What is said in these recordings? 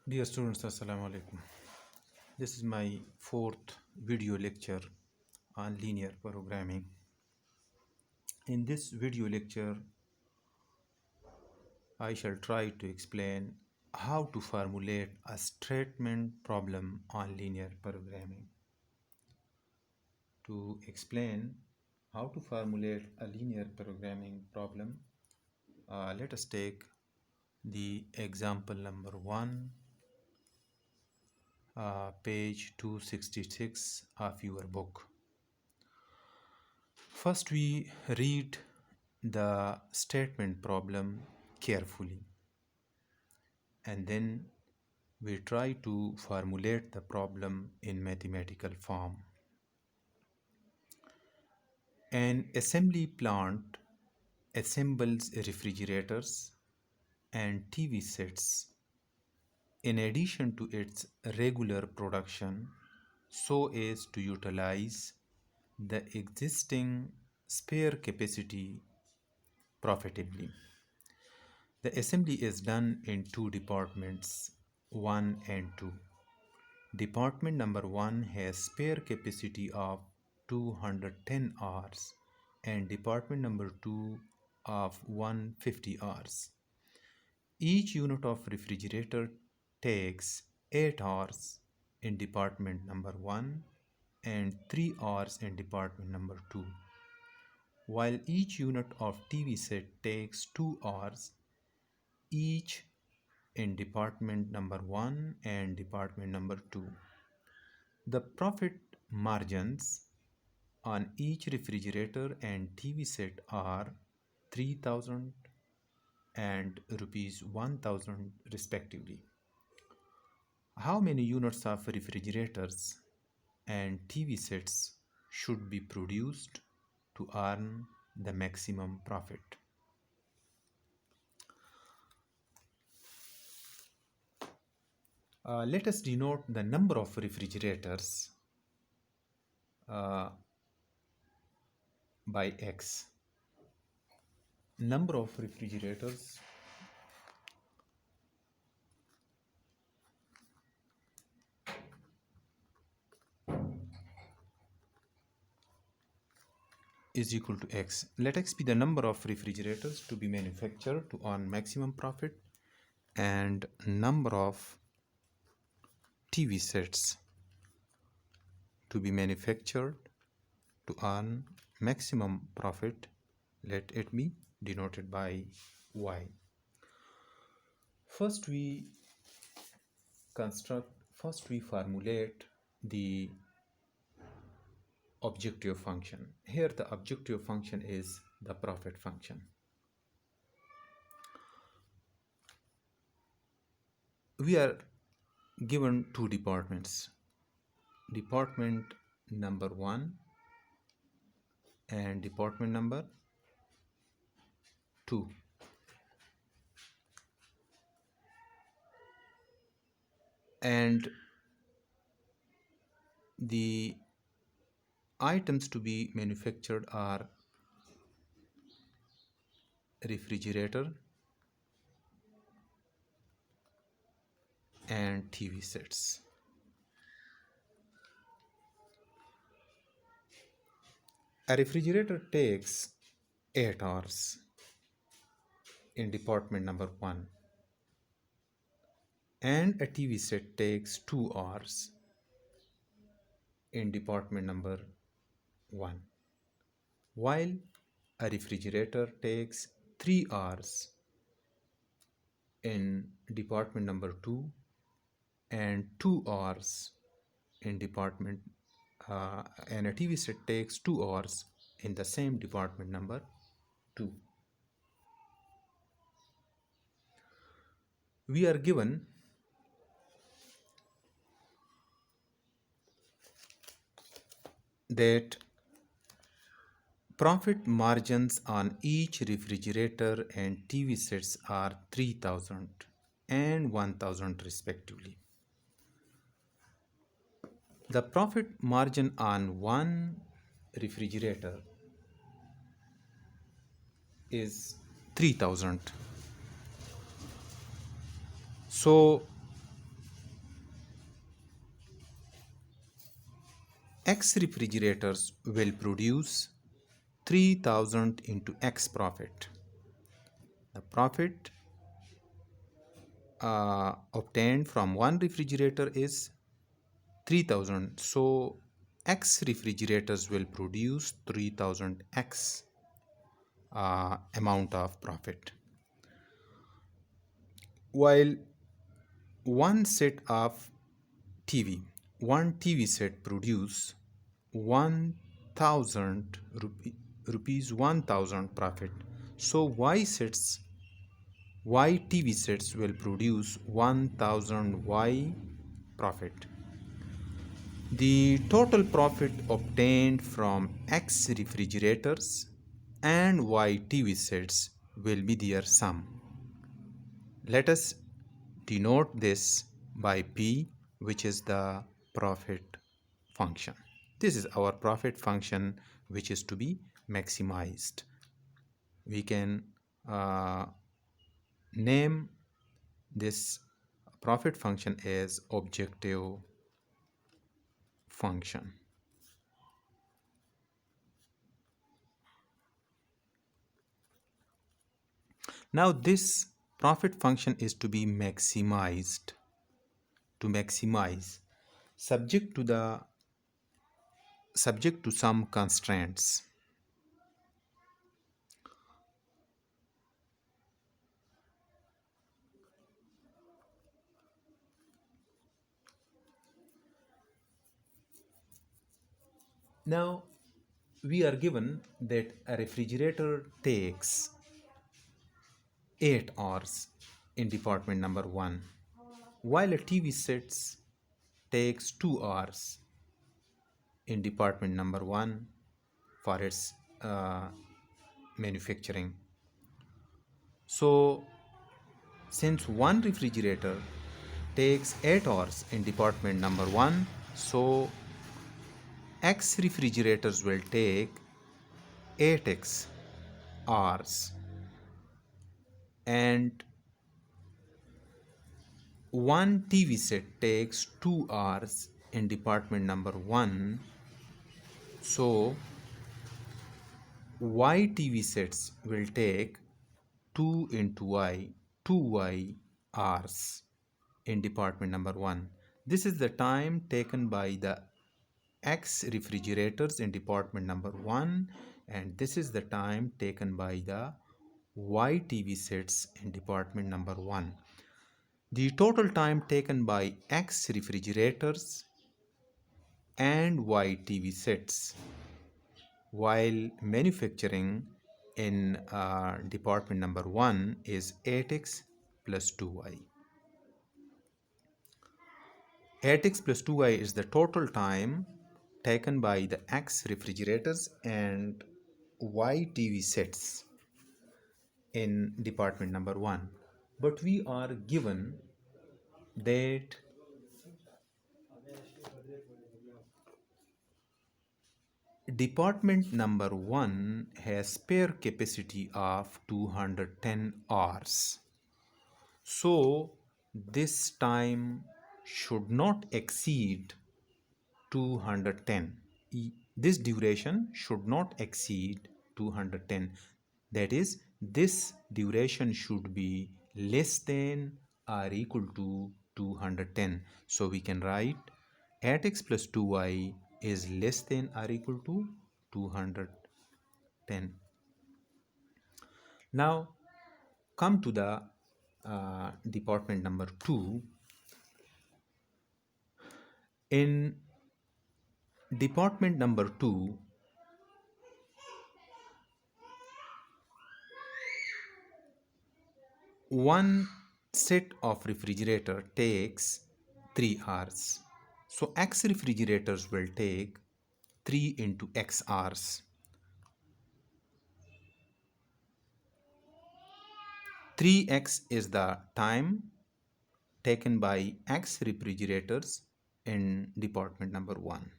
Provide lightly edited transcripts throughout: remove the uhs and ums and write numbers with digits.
Dear students, Assalamu alaikum. This is my fourth video lecture on linear programming. In this video lecture, I shall try to explain how to formulate a statement problem on linear programming. To explain how to formulate a linear programming problem, let us take the example number 1, page 266 of your book. First, we read the statement problem carefully, and then we try to formulate the problem in mathematical form. An assembly plant assembles refrigerators and TV sets in addition to its regular production so as to utilize the existing spare capacity profitably. The assembly is done in two departments, 1 and 2. Department number 1 has spare capacity of 210 hours and department number 2 of 150 hours. Each unit of refrigerator takes 8 hours in department number 1 and 3 hours in department number 2, while each unit of TV set takes 2 hours each in department number 1 and department number 2. The profit margins on each refrigerator and TV set are 3000 and rupees 1000 respectively. How many units of refrigerators and TV sets should be produced to earn the maximum profit? Let us denote the number of refrigerators by X. Number of refrigerators is equal to X. Let X be the number of refrigerators to be manufactured to earn maximum profit and number of TV sets to be manufactured to earn maximum profit. Let it be denoted by Y. First we formulate the objective function. Here the objective function is the profit function. We are given two departments, department number 1 and department number 2. And the items to be manufactured are refrigerator and TV sets. A refrigerator takes 8 hours in department number 1 and a TV set takes 2 hours in department number 1, while a refrigerator takes 3 hours in department number 2 and 2 hours in department and a TV set takes 2 hours in the same department number 2. We are given that profit margins on each refrigerator and TV sets are 3000 and 1000 respectively. The profit margin on one refrigerator is 3000. So X refrigerators will produce 3000 into X profit. The profit obtained from one refrigerator is 3000. So X refrigerators will produce 3000 X amount of profit. While one set of TV, one TV set produce 1000 rupees 1000 profit. So Y TV sets will produce 1000 Y profit. The total profit obtained from X refrigerators and Y TV sets will be their sum. Let us denote this by P, which is the profit function. This is our profit function, which is to be maximized. We can name this profit function as objective function. Now this profit function is to be maximized, subject to some constraints. Now we are given that a refrigerator takes 8 hours in department number 1, while a TV set takes 2 hours in department number 1 for its manufacturing. So since one refrigerator takes 8 hours in department number 1, so X refrigerators will take 8x hours, and one TV set takes 2 hours in department number 1, so Y TV sets will take 2 into Y, 2Y hours in department number 1. This is the time taken by the X refrigerators in department number 1, and this is the time taken by the Y TV sets in department number 1. The total time taken by X refrigerators and Y TV sets while manufacturing in department number 1 is 8x plus 2y. 8x plus 2y is the total time taken by the X refrigerators and Y TV sets in department number 1. But we are given that department number 1 has spare capacity of 210 hours. So this time should not exceed 210. This duration should not exceed 210. That is, this duration should be less than or equal to 210. So we can write 8x plus 2y is less than or equal to 210. Now come to the department number 2. In department number 2, one set of refrigerator takes 3 hours. So X refrigerators will take 3 into X hours. 3x is the time taken by X refrigerators in department number 1.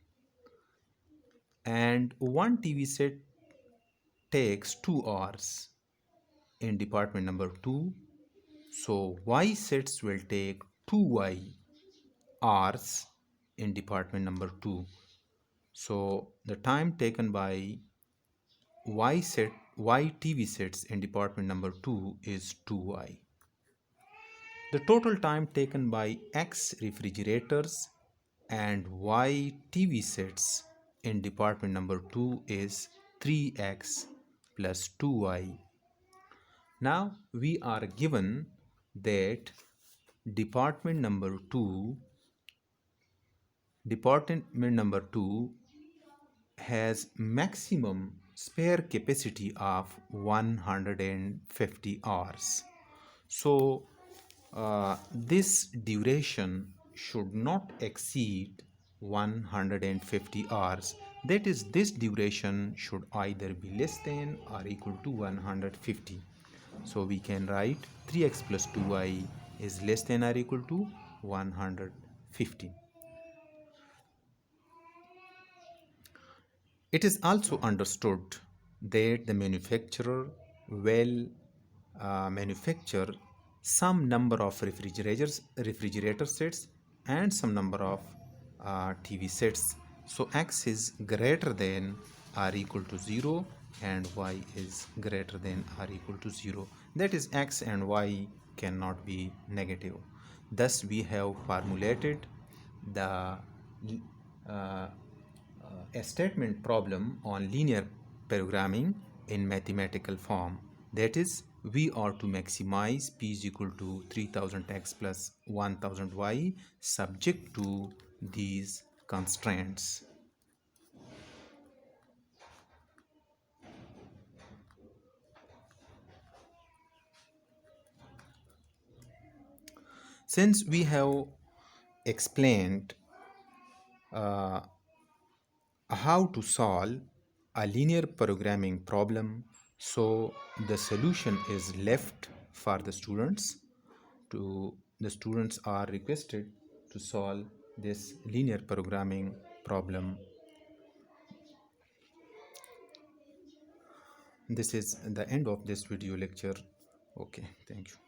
And one TV set takes 2 hours in department number 2. So Y sets will take 2Y hours in department number 2. So the time taken by y TV sets in department number 2 is 2y. The total time taken by X refrigerators and Y TV sets in department number 2 is 3x plus 2y. Now we are given that department number 2 department number 2 has maximum spare capacity of 150 hours. So this duration should not exceed 150 hours. That is, this duration should either be less than or equal to 150. So we can write 3x plus 2y is less than or equal to 150. It is also understood that the manufacturer will manufacture some number of refrigerator sets and some number of TV sets. So X is greater than or equal to 0 and Y is greater than or equal to 0. That is, X and Y cannot be negative. Thus we have formulated the a statement problem on linear programming in mathematical form. That is, we are to maximize p is equal to 3000x plus 1000y subject to these constraints. Since we have explained how to solve a linear programming problem, so the solution is left for the students. The students are requested to solve this linear programming problem. This is the end of this video lecture. Okay, thank you.